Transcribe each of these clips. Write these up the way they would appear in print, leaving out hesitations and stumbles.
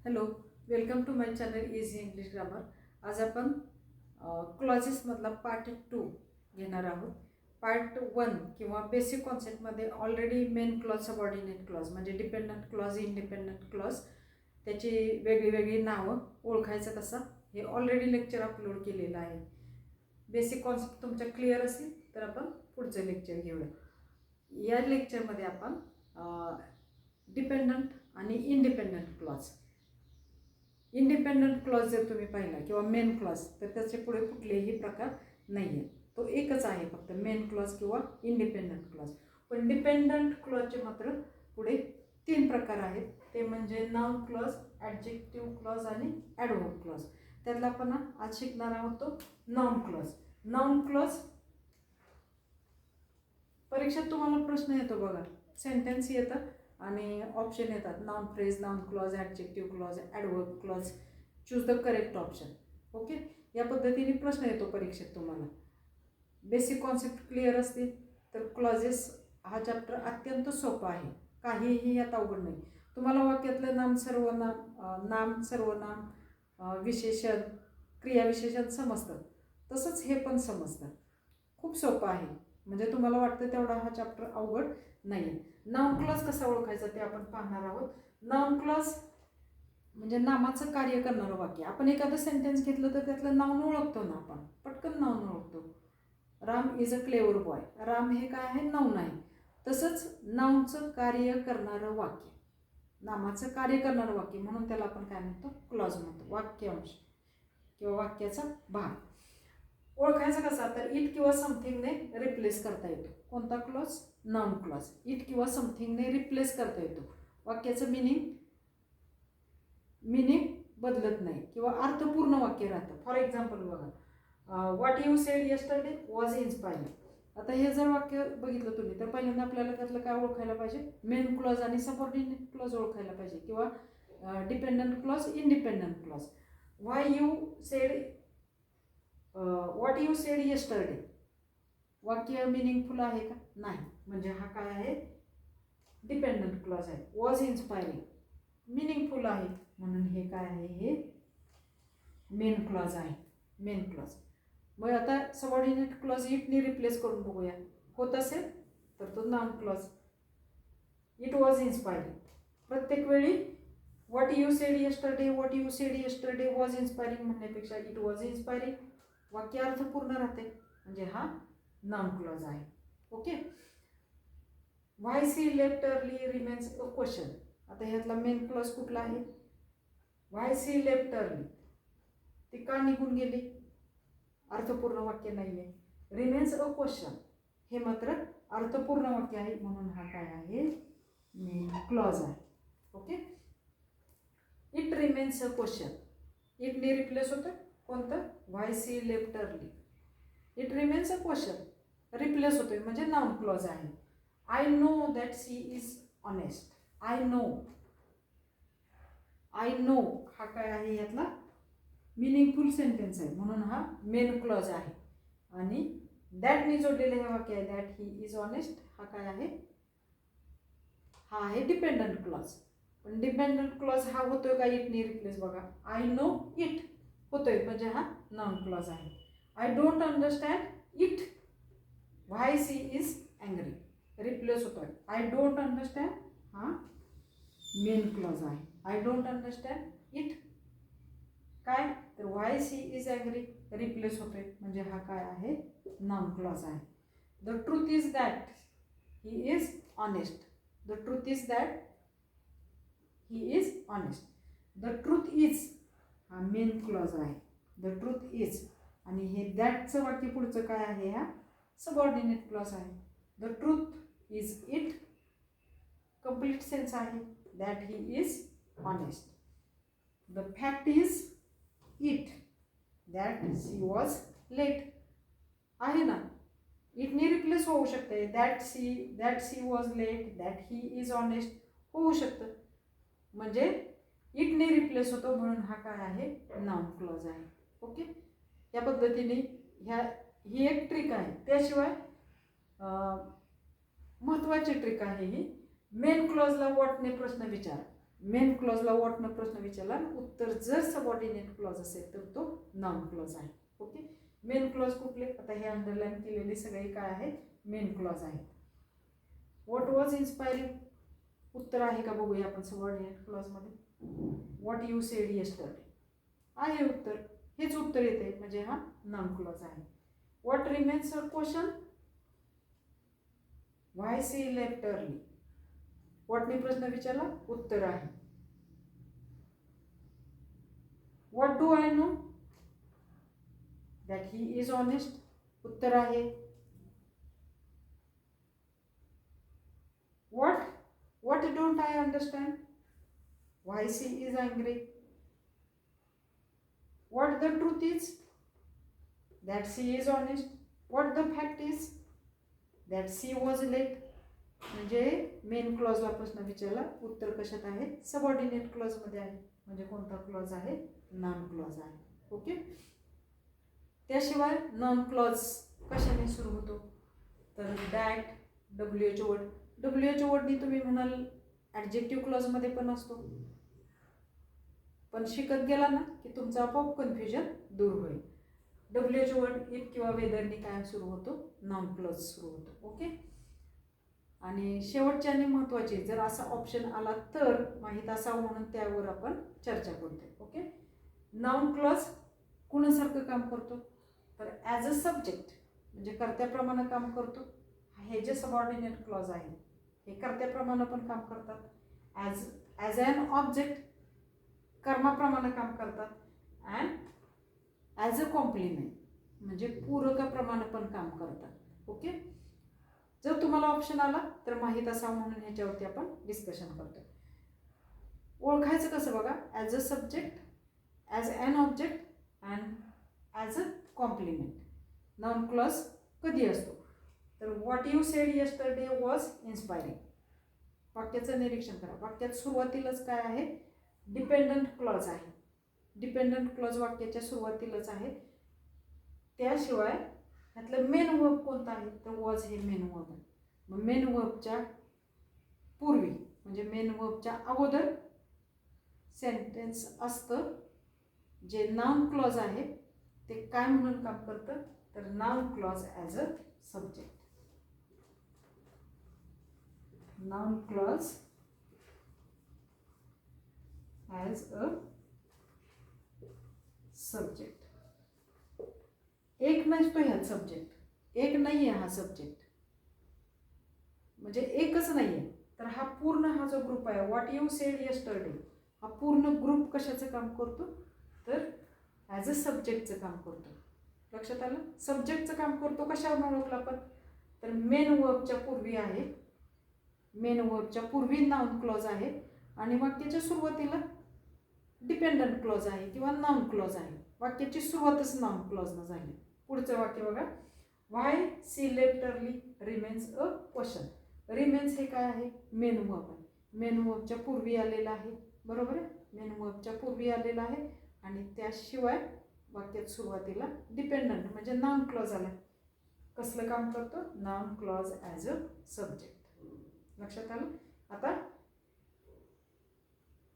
Hello, welcome to my channel easy English grammar. आज आपण क्लॉजेसमधला part 2 घेणार आहोत. पार्ट 1 किंवा बेसिक कॉन्सेप्टमध्ये already main clause, subordinate clause म्हणजे डिपेंडंट क्लॉज, इंडिपेंडंट क्लॉज, त्याची वेगळी वेगळी नावं ओळखायचं कसं हे ऑलरेडी लेक्चर अपलोड केलेलं आहे. बेसिक कॉन्सेप्ट तुमच्या क्लिअर असेल तर आपण पुढचं लेक्चर घेऊया. या लेक्चरमध्ये आपण डिपेंडंट आणि इंडिपेंडंट क्लॉज, इंडिपेंडंट क्लॉज जर तुम्ही पाहिला किंवा मेन क्लॉज तर त्याचे पुढे कुठलेही प्रकार नाही आहेत. तो एकच आहे फक्त मेन क्लॉज किंवा इंडिपेंडंट क्लॉज. पण डिपेंडंट क्लॉजचे मात्र पुढे 3 प्रकार आहेत. ते म्हणजे नाउन क्लॉज, ॲडजेक्टिव्ह क्लॉज आणि ॲडव्हर्ब क्लॉज. त्यातला आपण आज शिकणार आहोत तो नाउन क्लॉज. नाउन क्लॉज परीक्षेत तुम्हाला प्रश्न येतो बघा, सेंटेन्स येतं आणि ऑप्शन येतात, noun phrase, noun clause, adjective clause, adverb clause, choose the correct option. Okay, या पद्धतीने प्रश्न येतो परीक्षेत तुम्हाला. बेसिक कॉन्सेप्ट क्लिअर असतील तर क्लॉजेस हा चॅप्टर अत्यंत सोपा आहे, काहीही यात अवघड नाही. तुम्हाला वाक्यातलं नाम, सर्वनाम, नाम, सर्वनाम, विशेषण, क्रियाविशेषण समजतं, तसंच हे पण समजतं. खूप सोपं आहे, म्हणजे तुम्हाला वाटतं तेवढा हा चॅप्टर अवघड नाही आहे. नाउन क्लॉज कसा ओळखायचा ते आपण पाहणार आहोत. नाउन क्लॉज म्हणजे नामाचं कार्य करणारं वाक्य. आपण एखादं सेंटेन्स घेतलं तर त्यातलं नाउन ओळखतो ना, आपण पटकन नाउन ओळखतो. Ram is a clever boy. Ram हे काय आहे? नाउन आहे. तसंच नाउनचं कार्य करणारं वाक्य, नामाचं कार्य करणारं वाक्य, म्हणून त्याला आपण काय म्हणतो? क्लॉज म्हणतो. वाक्यांश किंवा वाक्याचा भाग ओळखायचा कसा? तर इट किंवा समथिंगने रिप्लेस करता येतो. कोणता क्लॉज? Noun clause. इट किंवा समथिंगने रिप्लेस करता येतो. वाक्याचं मिनिंग बदलत नाही किंवा अर्थपूर्ण वाक्य राहतं. फॉर एक्झाम्पल बघा, what you said yesterday was inspiring. आता हे जर वाक्य बघितलं तुम्ही तर पहिल्यांदा आपल्याला त्यातलं काय ओळखायला पाहिजे? मेन क्लॉज आणि सबऑर्डिनेट क्लॉज ओळखायला पाहिजे किंवा dependent clause, independent clause. Why you said, what you said yesterday, वाक्य मिनिंगफुल आहे का? नाही, म्हणजे हा काय आहे? डिपेंडंट क्लॉज आहे. वॉज इन्स्पायरिंग मिनिंगफुल आहे, म्हणून हे काय आहे? हे मेन क्लॉज आहे. Main clause. मग आता सबऑर्डिनेट क्लॉज इटने रिप्लेस करून बघूया. होत असेल तर तो noun clause. It was inspiring. प्रत्येक वेळी what you said yesterday, what you said yesterday was inspiring म्हणण्यापेक्षा इट वॉज इन्स्पायरिंग वाक्य अर्थपूर्ण राहते, म्हणजे हा नाउन क्लॉज आहे. Okay. Why she left early remains a question. आता ह्यातला मेन क्लॉज कुठला आहे? व्हाय सी लेफ्ट अर्ली, ती का निघून गेली? अर्थपूर्ण वाक्य नाही आहे. रिमेन्स अ क्वेश्चन हे मात्र अर्थपूर्ण वाक्य आहे, म्हणून हा काय आहे? मेन क्लॉज आहे. Okay. It remains a question, इटने रिप्लेस होतं कोणतं? Why she left early. It remains a question replace होतोय, म्हणजे नाउन क्लॉज आहे. I know that she is honest. I know हा काय आहे? यातला मिनिंगफुल सेंटेन्स आहे, म्हणून हा मेन क्लॉज आहे. आणि दॅटने जोडलेलं हे वाक्य आहे, दॅट ही इज ऑनेस्ट, हा काय आहे? हा आहे डिपेंडंट क्लॉज. पण डिपेंडंट क्लॉज हा होतोय का इटने रिप्लेस? बघा, आय नो इट होतोय, म्हणजे हा नाउन क्लॉज आहे. I don't understand it why she is angry replace होतोय. आय डोंट अंडरस्टँड हा मेन क्लॉज आहे. आय डोंट अंडरस्टँड इट काय? तर why she is angry replace होतोय, म्हणजे हा काय आहे? नाउन क्लॉज आहे. The truth is that he is honest. The truth is that he is honest. The truth is हा मेन क्लॉज आहे. द ट्रूथ इज, आणि हे दॅटचं वाक्य पुढचं काय आहे? हा सबऑर्डिनेट क्लॉज आहे. The truth is it complete sense आहे. That he is honest. The fact is it that she was late आहे ना, इटने रिप्लेस होऊ शकते. That she was late, that he is honest होऊ शकतं, म्हणजे इटने रिप्लेस होतो, म्हणून हा काय आहे? नाउन क्लॉज आहे. ओके. या पद्धतीने ही एक ट्रिक आहे. त्याशिवाय महत्त्वाची ट्रिक आहे ही, मेन क्लॉजला व्हॉटने प्रश्न विचार. मेन क्लॉजला वॉटनं प्रश्न विचारला, उत्तर जर सबऑर्डिनेट क्लॉज असेल तर तो नाउन क्लॉज आहे. ओके, मेन क्लॉज कुठले, आता हे अंडरलाईन केलेले सगळे काय आहेत, मेन क्लॉज आहेत. व्हॉट वॉज इन्स्पायरिंग, उत्तर आहे का बघूया आपण सबऑर्डिनेट क्लॉजमध्ये. व्हॉट यू सेड येस्टरडे आहे उत्तर, हेच उत्तर येते म्हणजे हा नाउन क्लॉज आहे. What remains a question, why she left early, व्हॉटने प्रश्न विचारला, उत्तर आहे. What do I know, that he is honest, उत्तर आहे. What don't I understand, why she is angry. What the truth is, that she is honest. What the fact is, that she was late. म्हणजे main क्लॉजला प्रश्न विचारला, उत्तर कशात आहे, subordinate clause मध्ये आहे. म्हणजे कोणता क्लॉज आहे, नॉन क्लॉज आहे. ओके, त्याशिवाय नॉन क्लॉज कशाने सुरू होतो, तर दॅट, डब्ल्यूएच वर्ड. डब्ल्यूएच वर्डनी तुम्ही म्हणाल ॲडजेक्टिव्ह क्लॉजमध्ये पण असतो, पण शिकत गेला ना की तुमचं आपोआप कन्फ्युजन दूर होईल. डब्ल्यूएच वर्ड इफ किंवा वेदरनी काय सुरू होतो, नॉन क्लॉज सुरू होतो. ओके, आणि शेवटची आणि महत्त्वाची, जर असा ऑप्शन आला तर माहीत असावं म्हणून त्यावर आपण चर्चा करतो. ओके, नाउन क्लॉज कुणासारखं काम करतो, तर ॲज अ सब्जेक्ट म्हणजे कर्त्याप्रमाणे काम करतो. हे जे सबऑर्डिनेट क्लॉज आहे हे कर्त्याप्रमाणे पण काम करतात. ॲज ॲन ऑब्जेक्ट कर्माप्रमाणे काम करतात. अँड ॲज अ कॉम्प्लिमेंट म्हणजे पूरकाप्रमाणे पण काम करतात. ओके, जर तुम्हाला ऑप्शन आला तर माहीत असावं म्हणून ह्याच्यावरती आपण डिस्कशन करतो. ओळखायचं कसं बघा, as a subject, as an object and as a complement. Noun clause कधी असतो, तर what you said yesterday was inspiring. वाक्याचं निरीक्षण करा, वाक्यात सुरुवातीलाच काय आहे, डिपेंडंट क्लॉज आहे. डिपेंडंट क्लॉज वाक्याच्या सुरुवातीलाच आहे. त्याशिवाय ह्यातलं मेन वर्ब कोणतं आहे, तर वॉज हे मेन वर्ब आहे. मग मेन वर्बच्या पूर्वी म्हणजे मेन वर्बच्या अगोदर सेंटेन्स असतं जे नाउन क्लॉज आहे. ते काय म्हणून काम करतं, तर noun clause as a subject. Noun clause as a subject. एक नसतो ह्यात सब्जेक्ट, एक नाही आहे हा सब्जेक्ट, म्हणजे एकच नाही आहे. तर हा पूर्ण हा जो ग्रुप आहे, व्हॉट यू सेड येस्टरडे, हा पूर्ण ग्रुप कशाचं काम करतो, तर ॲज अ सब्जेक्टचं काम करतो. लक्षात आलं, सब्जेक्टचं काम करतो कशावर ओळखलं आपण, तर मेन वर्बच्या पूर्वी आहे. मेन वर्बच्या पूर्वी नाउन क्लॉज आहे आणि वाक्याच्या सुरुवातीला डिपेंडंट क्लॉज आहे किंवा नाउन क्लॉज आहे. वाक्याची सुरुवातच नाउन क्लॉजनं झाली. पुढचं वाक्य बघा, why she left early remains a question. Remains हे काय आहे, मेन वर्ब आहे. मेन वर्बच्या पूर्वी आलेला आहे, बरोबर आहे, मेन वर्बच्या पूर्वी आलेला आहे. आणि त्याशिवाय वाक्यात सुरुवातीला डिपेंडंट म्हणजे नाउन क्लॉज आला. कसलं काम करतो, noun clause as a subject. लक्षात आलं. आता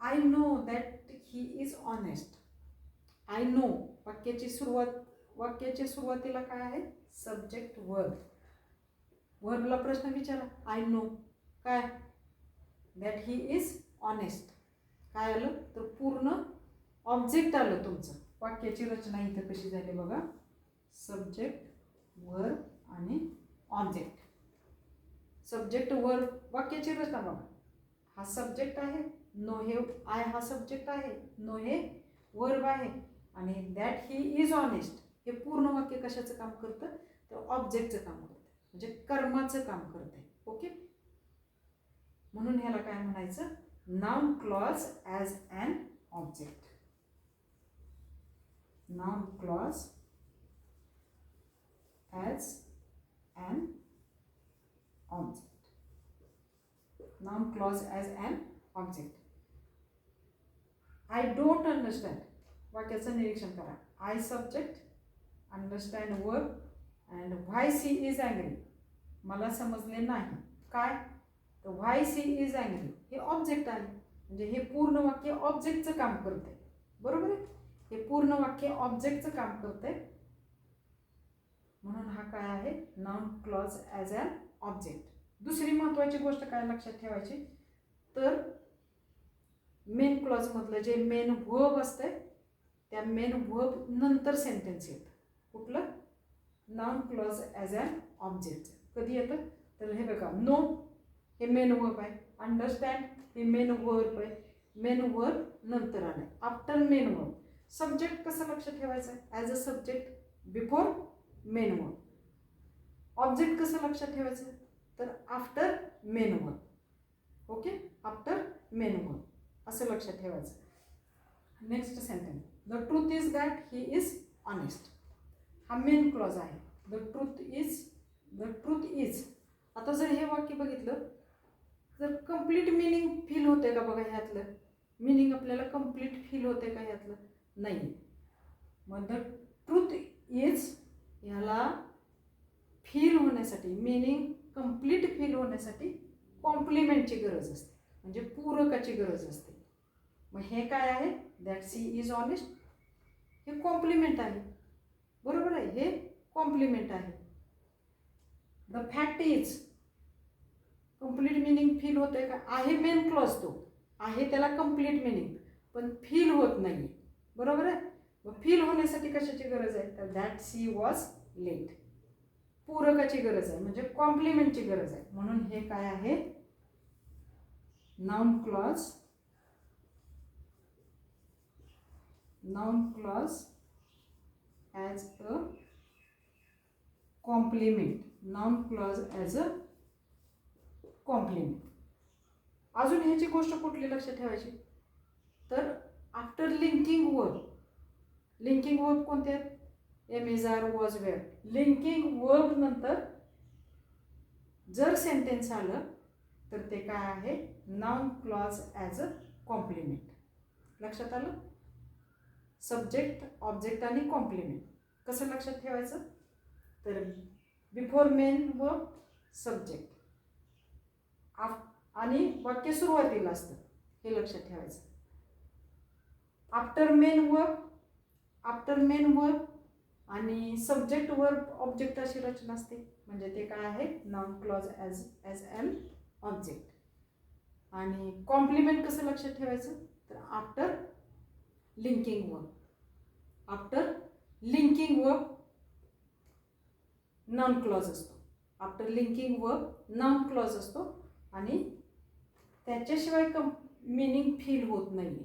I know that he is honest. I no वाक्याची सुरुवात, वाक्याच्या सुरुवातीला काय आहे, सब्जेक्ट वर्ब. वर्बला प्रश्न विचारा, आय नो काय, दॅट ही इज ऑनेस्ट. काय आलं, तर पूर्ण ऑब्जेक्ट आलं तुमचं. वाक्याची रचना इथं कशी झाली बघा, सब्जेक्ट वर्ब आणि ऑब्जेक्ट. सब्जेक्ट वर्ब वाक्याची रचना बघा, हा सब्जेक्ट आहे, नो हे आय हा सब्जेक्ट आहे, नो हे वर्ब आहे आणि दॅट ही इज ऑनेस्ट हे पूर्ण वाक्य कशाचं काम करतं, तर ऑब्जेक्टचं काम करतं म्हणजे कर्माचं काम करते. ओके, म्हणून ह्याला काय म्हणायचं, noun clause as an object. Noun clause as an object. Noun clause as an object. I don't understand वाक्याचं निरीक्षण करा. I subject, understand verb and why she is angry मला समजले नाही. काय, तर व्हाय सी इज अँग्री हे object आहे. म्हणजे हे पूर्ण वाक्य ऑब्जेक्टचं काम करतंय, बरोबर आहे. हे पूर्ण वाक्य ऑब्जेक्टचं काम करतंय, म्हणून हा काय आहे, noun clause as an object. दुसरी महत्त्वाची गोष्ट काय लक्षात ठेवायची, तर मेन क्लॉजमधलं जे मेन व्हर्ब असतंय त्या मेन व्हर्ब नंतर सेंटेन्स येतं. कुठलं, noun clause as an object. कधी येतं, तर हे बघा, नो हे मेन वर्ब आहे, अंडरस्टँड हे मेन वर्ब आहे, मेन वर्ब नंतर आलं, आफ्टर मेन वर्ब. सब्जेक्ट कसं लक्षात ठेवायचं आहे, as a subject before main verb. Object कसं लक्षात ठेवायचं, तर after main verb. Okay, after main verb असं लक्षात ठेवायचं. Next sentence, the truth is that he is honest. हा मेन क्लॉज आहे. The truth is. आता जर हे वाक्य बघितलं तर कंप्लीट मिनिंग फील होते का बघा, ह्यातलं मिनिंग आपल्याला कंप्लीट फील होते का ह्यातलं, नाही. मग द ट्रूथ इज ह्याला फील होण्यासाठी, मिनिंग कंप्लीट फील होण्यासाठी कॉम्प्लिमेंटची गरज असते, म्हणजे पूरकाची गरज असते. मग हे काय आहे, दॅट सी इज ऑनेस्ट, हे कॉम्प्लिमेंट आहे, बरोबर आहे, हे कॉम्प्लिमेंट आहे. The fact is, complete meaning feel होते का, आहे मेन क्लॉज, तो आहे त्याला कंप्लीट मिनिंग, पण फील होत नाही, बरोबर आहे. मग फील होण्यासाठी कशाची गरज आहे, तर दॅट सी वॉज लेट, पूरकाची गरज आहे, म्हणजे कॉम्प्लिमेंटची गरज आहे. म्हणून हे काय आहे, noun clause as a complement. Noun clause as a complement. अजून ह्याची गोष्ट कुठली लक्षात ठेवायची, तर after linking verb. Linking verb कोणते आहेत, am is are, was, were. Linking verb नंतर जर सेंटेन्स आलं तर ते काय आहे, noun clause as a complement. लक्षात आलं, सब्जेक्ट, ऑब्जेक्ट आणि कॉम्प्लिमेंट. कसं लक्षात ठेवायचं, तर बिफोर मेन वर्ब सब्जेक्ट आणि वाक्य सुरुवातीला असतं, हे लक्षात ठेवायचं. आफ्टर मेन वर्ब आणि सब्जेक्ट वर्ब ऑब्जेक्ट अशी रचना असते, म्हणजे ते काय आहे, noun clause as an object. आणि कॉम्प्लिमेंट कसं लक्षात ठेवायचं, तर after linking verb noun clause असतो. After linking verb noun clause असतो आणि त्याच्याशिवाय मिनिंग फील होत नाही.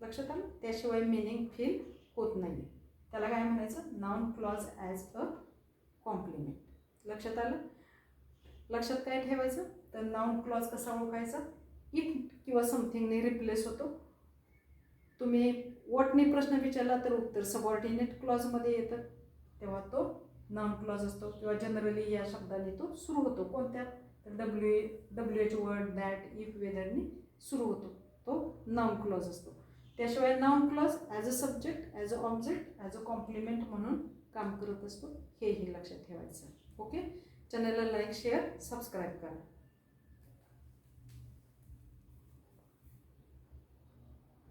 लक्षात आलं, त्याशिवाय मिनिंग फील होत नाही, त्याला काय म्हणायचं, noun clause as a complement. लक्षात आलं. लक्षात काय ठेवायचं, तर नाउन क्लॉज कसा ओळखायचा, इट किंवा समथिंगने रिप्लेस होतो. तुम्ही वॉटने प्रश्न विचारला तर उत्तर सबऑर्डिनेट क्लॉजमध्ये येतं, तेव्हा तो नाउन क्लॉज असतो. किंवा जनरली या शब्दाने तो सुरू होतो, कोणत्या, तर WH वर्ड, दॅट, इफ, वेदरनी सुरू होतो, तो नाउन क्लॉज असतो. त्याशिवाय noun clause as a subject, as an object, as a complement म्हणून काम करत असतो, हेही लक्षात ठेवायचं. ओके, चॅनलला लाईक, शेअर, सबस्क्राईब करा.